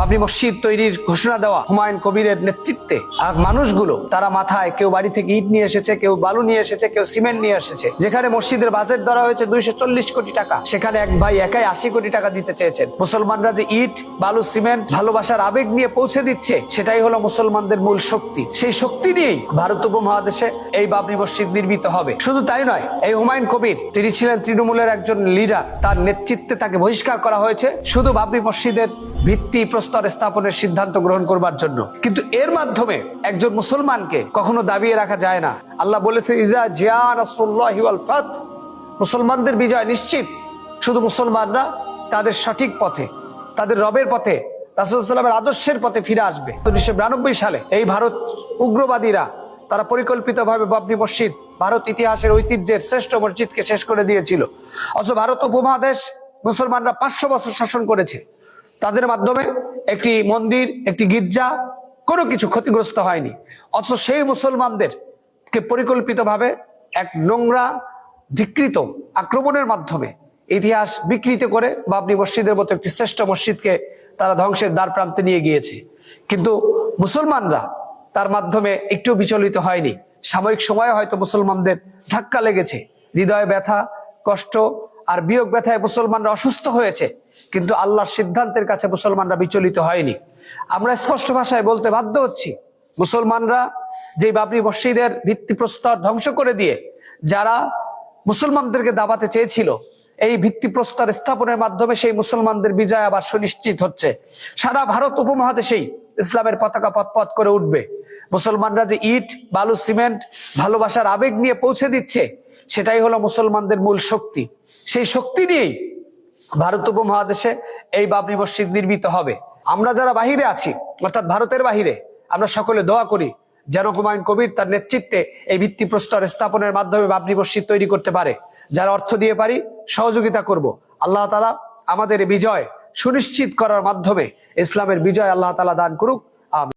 বাবরি মসজিদ তৈরির ঘোষণা দেওয়া হুমায়ুন কবিরের নেতৃত্বে আর মানুষগুলো তারা মাথায় কেউ বাড়ি থেকে ইট নিয়ে এসেছে, কেউ বালু নিয়ে এসেছে, কেউ সিমেন্ট নিয়ে এসেছে। যেখানে মসজিদের বাজেট ধরা হয়েছে 240 কোটি টাকা, সেখানে এক ভাই একাই 80 কোটি টাকা দিতে চেয়েছেন। মুসলমানরা যে ইট বালু সিমেন্ট ভালোবাসার আবেগ নিয়ে পৌঁছে দিচ্ছে, সেটাই হলো মুসলমানদের মূল শক্তি। সেই শক্তি নিয়েই ভারত উপমহাদেশে এই বাবরি মসজিদ নির্মিত হবে। শুধু তাই নয়, এই হুমায়ুন কবির তিনি ছিলেন তৃণমূলের একজন লিডার, তার নেতৃত্বে তাকে বহিষ্কার করা হয়েছে শুধু বাবরি মসজিদের ভিত্তি প্রস্তর স্থাপনের সিদ্ধান্ত গ্রহণ করবার জন্য। কিন্তু এর মাধ্যমে একজন মুসলমানকে কখনো দাবিয়ে রাখা যায় না। আল্লাহ বলেছে, ইযা জাআ নাসরুল্লাহি ওয়াল ফাত, মুসলমানদের বিজয় নিশ্চিত। শুধু মুসলমানরা তাদের সঠিক পথে, তাদের রবের পথে, রাসূলুল্লাহ সাল্লাল্লাহু আলাইহি ওয়াসাল্লামের আদর্শের পথে ফিরে আসবে। 1992 সালে এই ভারত উগ্রবাদীরা তারা পরিকল্পিতভাবে বাবরি মসজিদ, ভারত ইতিহাসের ঐতিহ্যের শ্রেষ্ঠ মসজিদকে শেষ করে দিয়েছিল। অথচ ভারত উপমহাদেশ মুসলমানরা 500 বছর শাসন করেছে। তাদের মাধ্যমে একটি মন্দির, একটি গির্জা, কোনো কিছু ক্ষতিগ্রস্ত হয়নি। অথচ সেই মুসলমানদেরকে পরিকল্পিতভাবে এক নোংরা ধিকৃত আক্রমণের মাধ্যমে ইতিহাস বিকৃত করে বাবরি মসজিদের মতো একটি শ্রেষ্ঠ মসজিদকে তারা ধ্বংসের দ্বার প্রান্তে নিয়ে গিয়েছে। কিন্তু মুসলমানরা তার মাধ্যমে একটু বিচলিত হয়নি। সাময়িক সময়ে হয়তো মুসলমানদের ধাক্কা লেগেছে, হৃদয়ে ব্যথা, কষ্ট আর বিয়োগ ব্যথায় মুসলমানরা অসুস্থ হয়েছে, কিন্তু আল্লাহর সিদ্ধান্তের কাছে মুসলমানরা বিচলিত হয়নি। আমরা স্পষ্ট ভাষায় বলতে বাধ্য হচ্ছি, মুসলমানরা যে বাবরি মসজিদের ভিত্তিপ্রস্তর ধ্বংস করে দিয়ে যারা মুসলমানদেরকে দাবাতে চেয়েছিল, এই ভিত্তিপ্রস্তর স্থাপনের মাধ্যমে সেই মুসলমানদের বিজয় আবার সুনিশ্চিত হচ্ছে। সারা ভারত উপমহাদেশেই ইসলামের পতাকা পথ করে উঠবে। মুসলমানরা যে ইট বালু সিমেন্ট ভালোবাসার আবেগ নিয়ে পৌঁছে দিচ্ছে, সেটাই হলো মুসলমানদের মূল শক্তি। সেই শক্তি নিয়েই ভারত উপমহাদেশে এই বাবরি মসজিদ নির্মিত হবে। আমরা যারা বাহিরে আছি, অর্থাৎ ভারতের বাহিরে, আমরা সকলে দোয়া করি যেন হুমায়ুন কবির তার নেতৃত্বে এই ভিত্তিপ্রস্তর স্থাপনের মাধ্যমে বাবরি মসজিদ তৈরি করতে পারে। যারা অর্থ দিয়ে পারি সহযোগিতা করব। আল্লাহ তাআলা আমাদের বিজয় সুনিশ্চিত করার মাধ্যমে ইসলামের বিজয় আল্লাহ তাআলা দান করুক।